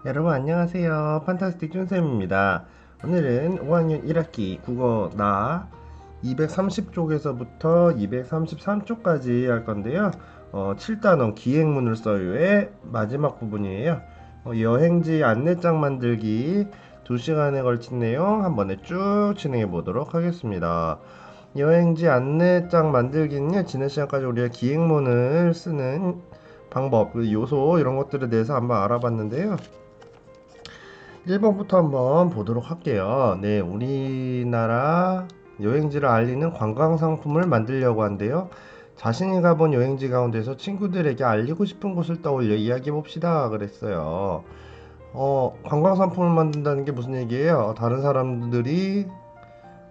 여러분 안녕하세요. 판타스틱 준쌤입니다. 오늘은 5학년 1학기 국어 나 230쪽에서부터 233쪽까지 할 건데요. 7단원 기행문을 써요의 마지막 부분이에요. 여행지 안내장 만들기 2시간에 걸친 내용 한 번에 쭉 진행해 보도록 하겠습니다. 여행지 안내장 만들기는요, 지난 시간까지 우리가 기행문을 쓰는 방법, 요소 이런 것들에 대해서 한번 알아봤는데요. 1번부터 한번 보도록 할게요. 네, 우리나라 여행지를 알리는 관광 상품을 만들려고 한대요. 자신이 가본 여행지 가운데서 친구들에게 알리고 싶은 곳을 떠올려 이야기해 봅시다. 그랬어요. 관광 상품을 만든다는 게 무슨 얘기예요? 다른 사람들이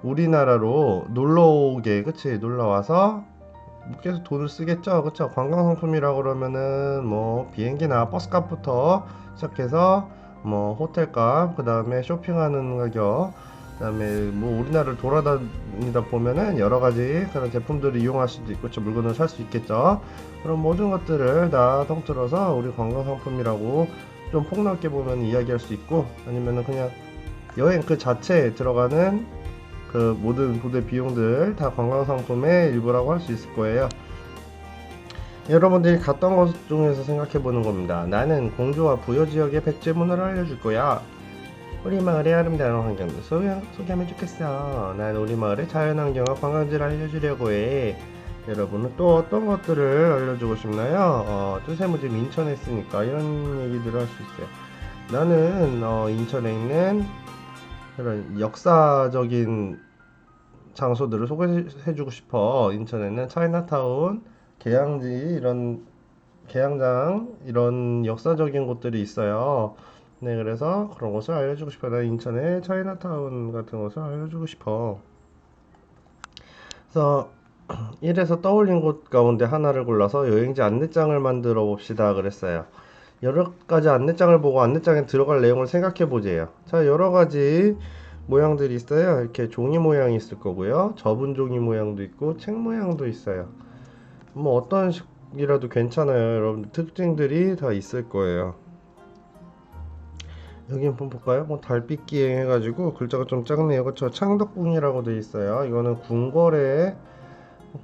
우리나라로 놀러 오게, 그치? 놀러 와서 계속 돈을 쓰겠죠, 그쵸? 관광 상품이라 그러면은 뭐 비행기나 버스값부터 시작해서 뭐 호텔값, 그 다음에 쇼핑하는 가격, 그 다음에 뭐 우리나라를 돌아다니다 보면은 여러 가지 그런 제품들을 이용할 수도 있고, 물건을 살 수 있겠죠. 그런 모든 것들을 다 통틀어서 우리 관광 상품이라고 좀 폭넓게 보면 이야기할 수 있고, 아니면은 그냥 여행 그 자체에 들어가는 그 모든 부대 비용들 다 관광상품의 일부라고 할 수 있을 거예요. 여러분들이 갔던 곳 중에서 생각해 보는 겁니다. 나는 공주와 부여 지역의 백제문화를 알려줄 거야. 우리 마을의 아름다운 환경도 소개하면 좋겠어. 난 우리 마을의 자연환경과 관광지를 알려주려고 해. 여러분은 또 어떤 것들을 알려주고 싶나요? 뚜세무 지금 인천에 있으니까 이런 얘기들을 할 수 있어요. 나는 인천에 있는 그런 역사적인 장소들을 소개해주고 싶어. 인천에는 차이나타운, 계양지 계양장 이런 역사적인 곳들이 있어요. 네, 그래서 그런 곳을 알려주고 싶어. 나 인천의 차이나타운 같은 곳을 알려주고 싶어. 그래서 이래서 떠올린 곳 가운데 하나를 골라서 여행지 안내장을 만들어 봅시다. 그랬어요. 여러 가지 안내장을 보고 안내장에 들어갈 내용을 생각해 보세요. 자, 여러 가지 모양들이 있어요. 이렇게 종이 모양이 있을 거고요. 접은 종이 모양도 있고, 책 모양도 있어요. 뭐 어떤 식이라도 괜찮아요. 여러분 특징들이 다 있을 거예요. 여기 한번 볼까요? 뭐 달빛 기행 해가지고 글자가 좀 작네요. 그쵸? 창덕궁이라고 돼 있어요. 이거는 궁궐의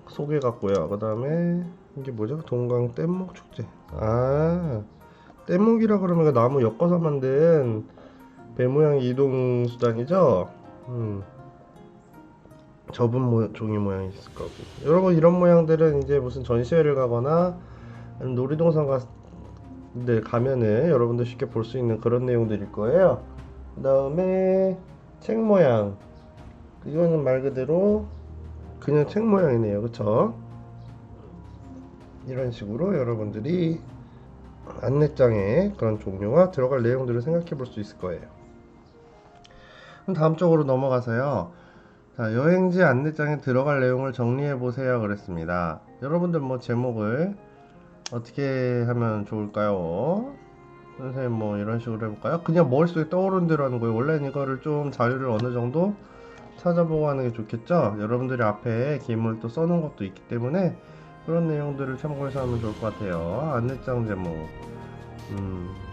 소개 같고요. 그 다음에 이게 뭐죠? 동강 뗏목 축제. 뗏목이라 그러면 그 나무 엮어서 만든 배 모양 이동 수단이죠. 종이 모양이 있을 거고. 여러분 이런 모양들은 이제 무슨 전시회를 가거나 놀이동산 가면은 여러분들 쉽게 볼 수 있는 그런 내용들일 거예요. 그 다음에 책 모양. 이거는 말 그대로 그냥 책 모양이네요. 그쵸? 이런 식으로 여러분들이 안내장에 그런 종류와 들어갈 내용들을 생각해 볼 수 있을 거예요. 그럼 다음 쪽으로 넘어가서요. 자, 여행지 안내장에 들어갈 내용을 정리해 보세요. 그랬습니다. 여러분들 뭐 제목을 어떻게 하면 좋을까요? 선생님 뭐 이런 식으로 해볼까요? 그냥 머릿속에 떠오르는 대로 하는 거예요. 원래는 이거를 좀 자료를 어느 정도 찾아보고 하는 게 좋겠죠? 여러분들이 앞에 기물을 또 써놓은 것도 있기 때문에 그런 내용들을 참고해서 하면 좋을 것 같아요. 안내장 제목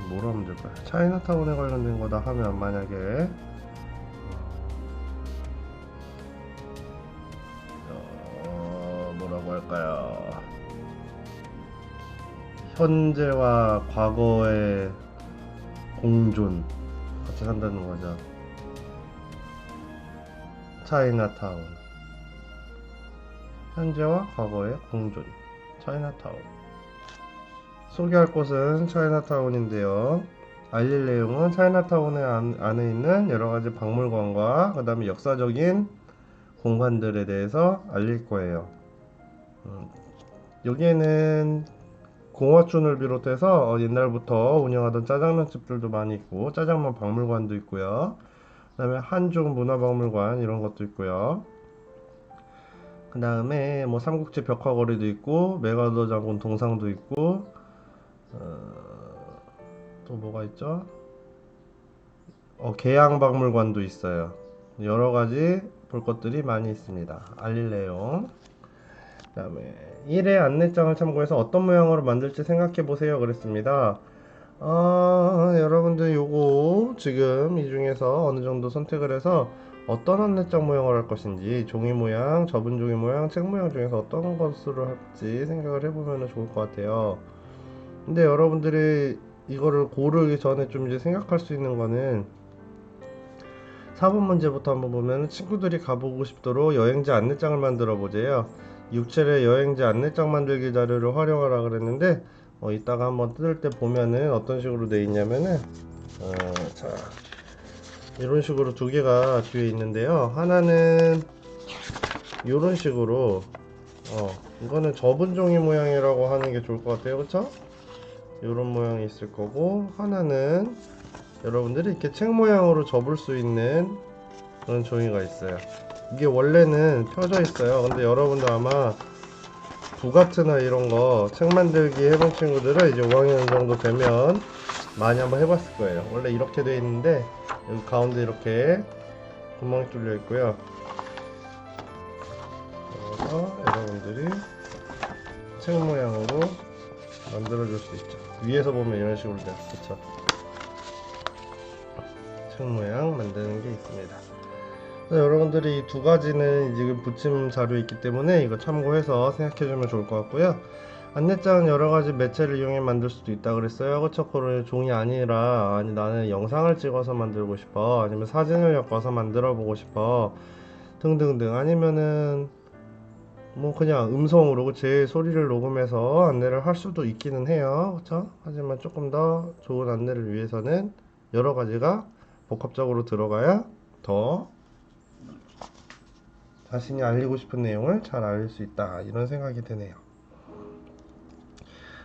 뭐로 하면 될까요? 차이나타운에 관련된 거다 하면 만약에 뭐라고 할까요? 현재와 과거의 공존 같이 산다는 거죠. 차이나타운. 현재와 과거의 공존. 차이나타운. 소개할 곳은 차이나타운인데요. 알릴 내용은 차이나타운의 안에 있는 여러 가지 박물관과 그 다음에 역사적인 공간들에 대해서 알릴 거예요. 여기에는 공화춘을 비롯해서 옛날부터 운영하던 짜장면 집들도 많이 있고 짜장면 박물관도 있고요. 그 다음에 한중 문화박물관 이런 것도 있고요. 그 다음에 뭐 삼국지 벽화거리도 있고 메가더 장군 동상도 있고 또 뭐가 있죠? 계양박물관도 있어요. 여러 가지 볼 것들이 많이 있습니다. 알릴 내용. 그 다음에 1회 안내장을 참고해서 어떤 모양으로 만들지 생각해 보세요. 그랬습니다. 여러분들 요거 지금 이 중에서 어느 정도 선택을 해서 어떤 안내장 모양을 할 것인지 종이 모양, 접은 종이 모양, 책 모양 중에서 어떤 것으로 할지 생각을 해보면 좋을 것 같아요. 근데 여러분들이 이거를 고르기 전에 좀 이제 생각할 수 있는 거는 4번 문제부터 한번 보면 친구들이 가보고 싶도록 여행지 안내장을 만들어 보재요. 6칠의 여행지 안내장 만들기 자료를 활용하라 그랬는데 이따가 한번 뜯을 때 보면은 어떤 식으로 돼 있냐면은 자 이런 식으로 두 개가 뒤에 있는데요. 하나는 이런 식으로 이거는 접은 종이 모양이라고 하는 게 좋을 것 같아요. 그쵸? 이런 모양이 있을 거고, 하나는 여러분들이 이렇게 책 모양으로 접을 수 있는 그런 종이가 있어요. 이게 원래는 펴져 있어요. 근데 여러분도 아마 부가트나 이런 거 책 만들기 해본 친구들은 이제 5학년 정도 되면 많이 한번 해봤을 거예요. 원래 이렇게 돼 있는데 여기 가운데 이렇게 구멍이 뚫려 있고요. 그래서 여러분들이 책 모양으로 만들어 줄 수 있죠. 위에서 보면 이런 식으로 돼요. 그쵸? 책 모양 만드는 게 있습니다. 여러분들이 이 두 가지는 지금 붙임 자료 있기 때문에 이거 참고해서 생각해주면 좋을 것 같고요. 안내장은 여러가지 매체를 이용해 만들 수도 있다 그랬어요. 그쵸? 그걸 종이 아니라, 아니 나는 영상을 찍어서 만들고 싶어, 아니면 사진을 엮어서 만들어 보고 싶어, 등등등. 아니면은 뭐 그냥 음성으로 제 소리를 녹음해서 안내를 할 수도 있기는 해요. 그쵸? 하지만 조금 더 좋은 안내를 위해서는 여러 가지가 복합적으로 들어가야 더 자신이 알리고 싶은 내용을 잘 알릴 수 있다, 이런 생각이 드네요.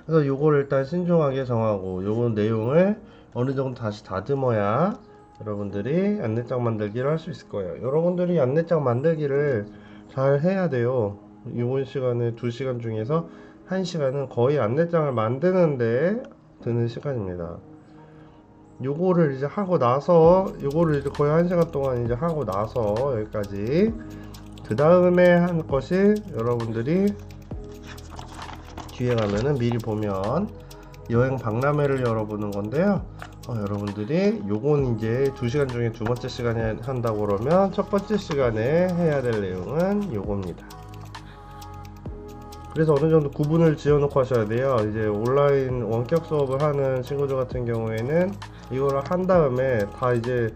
그래서 요걸 일단 신중하게 정하고 요거 내용을 어느 정도 다시 다듬어야 여러분들이 안내장 만들기를 할 수 있을 거예요. 여러분들이 안내장 만들기를 잘 해야 돼요. 이번 시간에 2시간 중에서 1시간은 거의 안내장을 만드는데 드는 시간입니다. 요거를 이제 하고 나서, 요거를 이제 거의 1시간 동안 이제 하고 나서 여기까지, 그 다음에 한 것이 여러분들이 뒤에 가면은 미리 보면 여행 박람회를 열어보는 건데요. 여러분들이 요건 이제 2시간 중에 두 번째 시간에 한다고 그러면 첫 번째 시간에 해야 될 내용은 요겁니다. 그래서 어느 정도 구분을 지어 놓고 하셔야 돼요. 이제 온라인 원격 수업을 하는 친구들 같은 경우에는 이거를 한 다음에 다 이제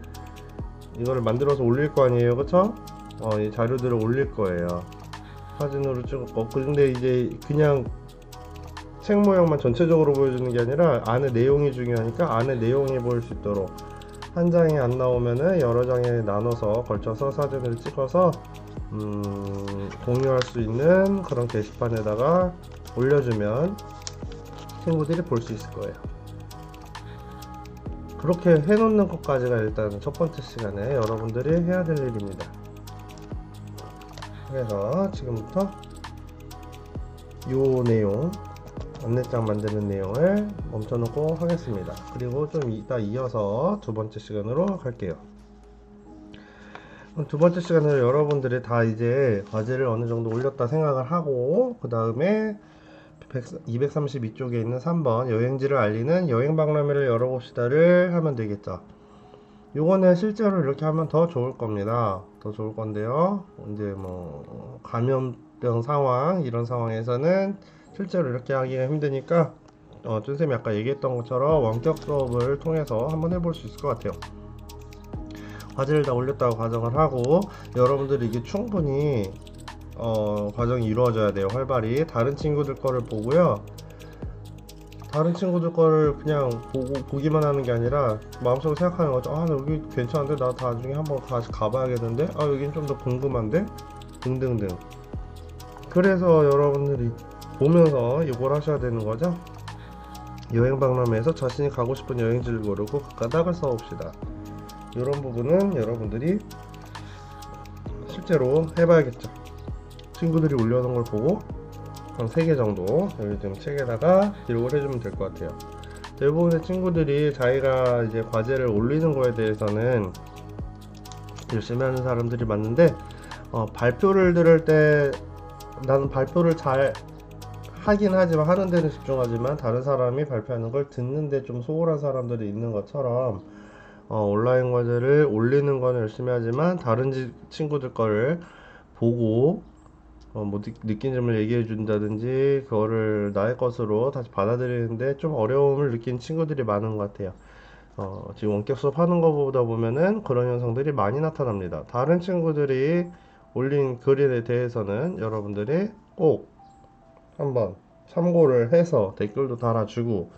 이거를 만들어서 올릴 거 아니에요. 그쵸? 이 자료들을 올릴 거예요. 사진으로 찍고. 근데 이제 그냥 책 모양만 전체적으로 보여주는 게 아니라 안에 내용이 중요하니까 안에 내용이 보일 수 있도록 한 장이 안 나오면은 여러 장에 나눠서 걸쳐서 사진을 찍어서 공유할 수 있는 그런 게시판에다가 올려주면 친구들이 볼 수 있을 거예요. 그렇게 해놓는 것까지가 일단 첫 번째 시간에 여러분들이 해야 될 일입니다. 그래서 지금부터 요 내용, 안내장 만드는 내용을 멈춰놓고 하겠습니다. 그리고 좀 이따 이어서 두 번째 시간으로 갈게요. 두 번째 시간으로 여러분들이 다 이제 과제를 어느 정도 올렸다 생각을 하고, 그 다음에 232쪽에 있는 3번 여행지를 알리는 여행 박람회를 열어봅시다를 하면 되겠죠. 요거는 실제로 이렇게 하면 더 좋을 겁니다. 더 좋을 건데요. 이제 뭐 감염병 상황, 이런 상황에서는 실제로 이렇게 하기가 힘드니까 쫀쌤이 아까 얘기했던 것처럼 원격 수업을 통해서 한번 해볼 수 있을 것 같아요. 과제를 다 올렸다고 가정을 하고 여러분들이 이게 충분히 과정이 이루어져야 돼요. 활발히 다른 친구들 거를 보고요. 다른 친구들 거를 그냥 보기만 하는 게 아니라 마음속으로 생각하는 거죠. 여기 괜찮은데 나 나중에 한번 다시 가봐야겠는데, 여긴 좀 더 궁금한데, 등등등. 그래서 여러분들이 보면서 이걸 하셔야 되는 거죠. 여행 박람회에서 자신이 가고 싶은 여행지를 고르고 그 까닭을 써봅시다. 이런 부분은 여러분들이 실제로 해봐야겠죠. 친구들이 올려놓은 걸 보고 한 3개 정도 여기 지금 책에다가 기록을 해주면 될 것 같아요. 대부분의 친구들이 자기가 이제 과제를 올리는 거에 대해서는 열심히 하는 사람들이 많은데 발표를 들을 때 나는 발표를 잘 하긴 하지만 하는 데는 집중하지만 다른 사람이 발표하는 걸 듣는데 좀 소홀한 사람들이 있는 것처럼 온라인 과제를 올리는 건 열심히 하지만 다른 친구들 거를 보고 뭐 느낀 점을 얘기해 준다든지 그거를 나의 것으로 다시 받아들이는데 좀 어려움을 느낀 친구들이 많은 것 같아요. 지금 원격 수업 하는 거보다 보면은 그런 현상들이 많이 나타납니다. 다른 친구들이 올린 글에 대해서는 여러분들이 꼭 한번 참고를 해서 댓글도 달아주고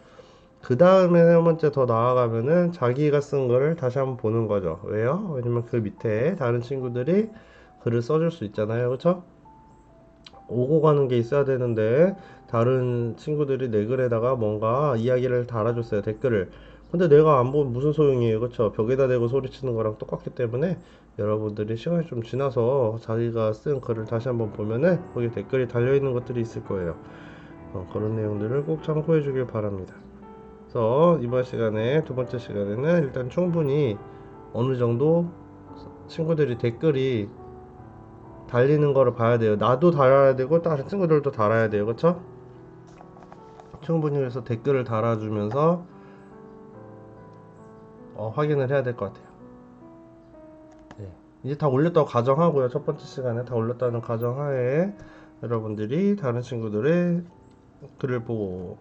그 다음에 세 번째 더 나아가면은 자기가 쓴 거를 다시 한번 보는 거죠. 왜요? 왜냐면 그 밑에 다른 친구들이 글을 써줄 수 있잖아요. 그쵸? 오고 가는 게 있어야 되는데 다른 친구들이 내 글에다가 뭔가 이야기를 달아줬어요. 댓글을. 근데 내가 안 보면 무슨 소용이에요. 그쵸? 벽에다 대고 소리치는 거랑 똑같기 때문에 여러분들이 시간이 좀 지나서 자기가 쓴 글을 다시 한번 보면은 거기 댓글이 달려있는 것들이 있을 거예요. 그런 내용들을 꼭 참고해 주길 바랍니다. 그래서 이번 시간에 두 번째 시간에는 일단 충분히 어느 정도 친구들이 댓글이 달리는 거를 봐야 돼요. 나도 달아야 되고 다른 친구들도 달아야 돼요. 그쵸? 충분히 그래서 댓글을 달아주면서 확인을 해야 될 것 같아요. 네. 이제 다 올렸다고 가정하고요. 첫 번째 시간에 다 올렸다는 가정하에 여러분들이 다른 친구들의 글을 보고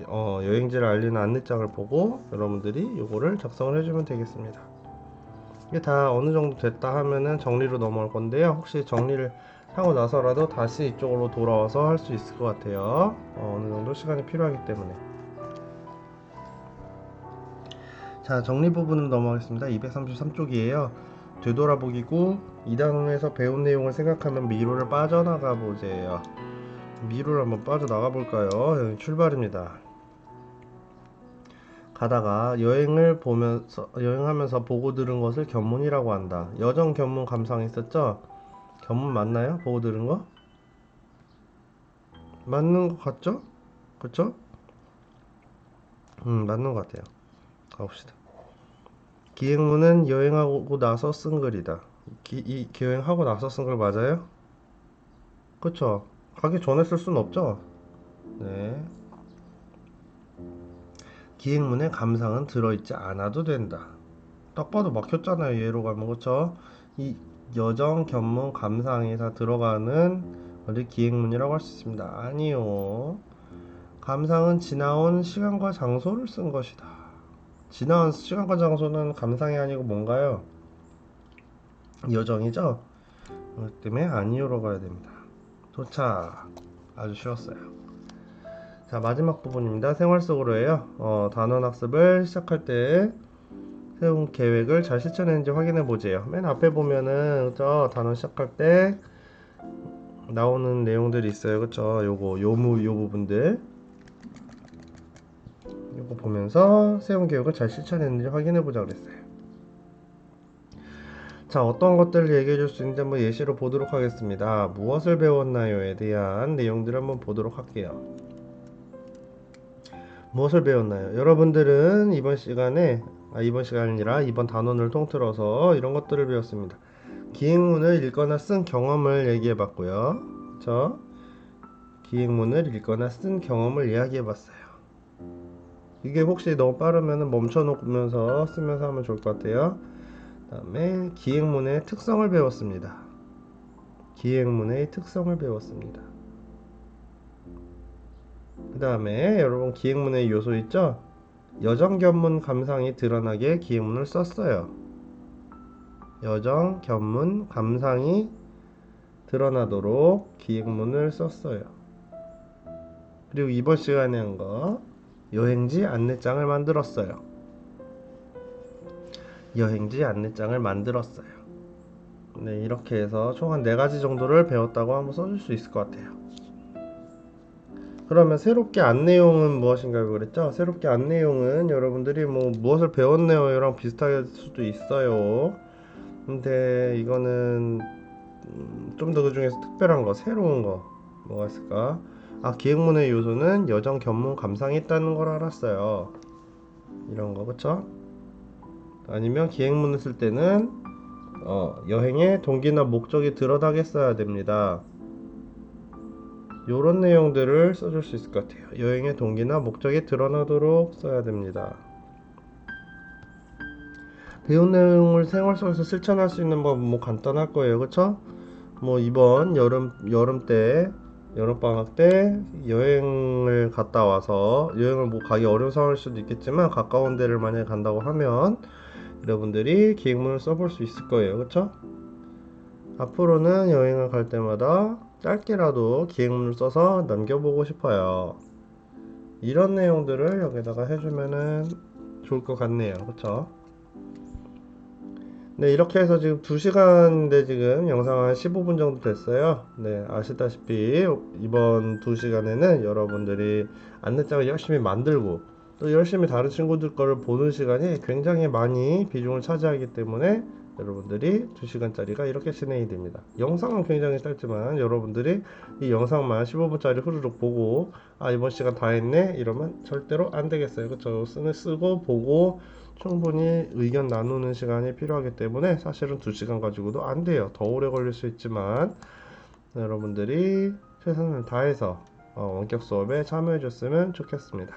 여행지를 알리는 안내장을 보고 여러분들이 요거를 작성을 해주면 되겠습니다. 이게 다 어느 정도 됐다 하면은 정리로 넘어갈 건데요. 혹시 정리를 하고 나서라도 다시 이쪽으로 돌아와서 할 수 있을 것 같아요. 어느 정도 시간이 필요하기 때문에. 자, 정리 부분으로 넘어가겠습니다. 233쪽이에요. 되돌아보기고 2단원에서 배운 내용을 생각하면 미로를 빠져나가 보세요. 미로를 한번 빠져나가 볼까요? 여기 출발입니다. 가다가 여행하면서 보고 들은 것을 견문이라고 한다. 여정 견문 감상 있었죠? 견문 맞나요? 보고 들은 거? 맞는 것 같죠? 그쵸? 맞는 것 같아요. 가봅시다. 기행문은 여행하고 나서 쓴 글이다. 여행하고 나서 쓴 글 맞아요? 그쵸? 가기 전에 쓸 수는 없죠? 네. 기행문에 감상은 들어있지 않아도 된다. 딱 봐도 막혔잖아요. 예로 가면 그쵸? 이 여정, 견문, 감상이 다 들어가는 것을 기행문이라고 할 수 있습니다. 아니요. 감상은 지나온 시간과 장소를 쓴 것이다. 지나온 시간과 장소는 감상이 아니고 뭔가요? 여정이죠? 그렇기 때문에 아니요로 가야 됩니다. 도착. 아주 쉬웠어요. 자, 마지막 부분입니다. 생활 속으로예요. 단원 학습을 시작할 때 세운 계획을 잘 실천했는지 확인해 보세요. 맨 앞에 보면은 저 단원 시작할 때 나오는 내용들이 있어요. 그쵸? 요 부분들. 요거 보면서 세운 계획을 잘 실천했는지 확인해 보자 그랬어요. 자, 어떤 것들을 얘기해 줄 수 있는지 한번 예시로 보도록 하겠습니다. 무엇을 배웠나요에 대한 내용들을 한번 보도록 할게요. 무엇을 배웠나요? 여러분들은 이번 시간이 아니라 이번 단원을 통틀어서 이런 것들을 배웠습니다. 기행문을 읽거나 쓴 경험을 얘기해 봤고요. 기행문을 읽거나 쓴 경험을 이야기해 봤어요. 이게 혹시 너무 빠르면 멈춰 놓으면서 쓰면서 하면 좋을 것 같아요. 그 다음에 기행문의 특성을 배웠습니다. 기행문의 특성을 배웠습니다. 그 다음에 여러분 기행문의 요소 있죠? 여정, 견문, 감상이 드러나게 기행문을 썼어요. 여정, 견문, 감상이 드러나도록 기행문을 썼어요. 그리고 이번 시간에 한 거 여행지 안내장을 만들었어요. 여행지 안내장을 만들었어요. 네, 이렇게 해서 총 한 4가지 정도를 배웠다고 한번 써줄 수 있을 것 같아요. 그러면 새롭게 안내용은 무엇인가요? 그랬죠? 새롭게 안내용은 여러분들이 뭐 무엇을 배웠네요랑 비슷할 수도 있어요. 근데 이거는 좀 더 그 중에서 특별한 거, 새로운 거 뭐가 있을까? 기획문의 요소는 여정, 견문, 감상이 있다는 걸 알았어요. 이런 거 그쵸? 아니면 기획문을 쓸 때는 여행의 동기나 목적이 드러나게 써야 됩니다. 요런 내용들을 써줄 수 있을 것 같아요. 여행의 동기나 목적이 드러나도록 써야 됩니다. 배운 내용을 생활 속에서 실천할 수 있는 법 뭐 간단할 거예요. 그쵸? 뭐 이번 여름 때 여름 방학 때 여행을 갔다 와서 여행을 뭐 가기 어려운 상황일 수도 있겠지만 가까운 데를 만약에 간다고 하면 여러분들이 기획문을 써볼 수 있을 거예요. 그쵸? 앞으로는 여행을 갈 때마다 짧게라도 기획문을 써서 남겨보고 싶어요. 이런 내용들을 여기다가 해주면은 좋을 것 같네요. 그쵸? 네, 이렇게 해서 지금 2시간인데 지금 영상 한 15분 정도 됐어요. 네, 아시다시피 이번 2시간에는 여러분들이 안내장을 열심히 만들고 또 열심히 다른 친구들 거를 보는 시간이 굉장히 많이 비중을 차지하기 때문에 여러분들이 2시간짜리가 이렇게 진행이 됩니다. 영상은 굉장히 짧지만 여러분들이 이 영상만 15분짜리 후루룩 보고 아 이번 시간 다 했네 이러면 절대로 안 되겠어요. 그쵸? 쓰고 보고 충분히 의견 나누는 시간이 필요하기 때문에 사실은 2시간 가지고도 안 돼요. 더 오래 걸릴 수 있지만 여러분들이 최선을 다해서 원격 수업에 참여해 줬으면 좋겠습니다.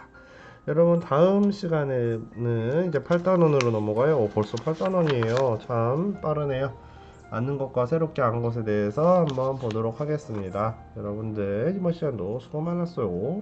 여러분 다음 시간에는 이제 8단원으로 넘어가요. 벌써 8단원이에요. 참 빠르네요. 아는 것과 새롭게 아는 것에 대해서 한번 보도록 하겠습니다. 여러분들 이번 시간도 수고 많았어요.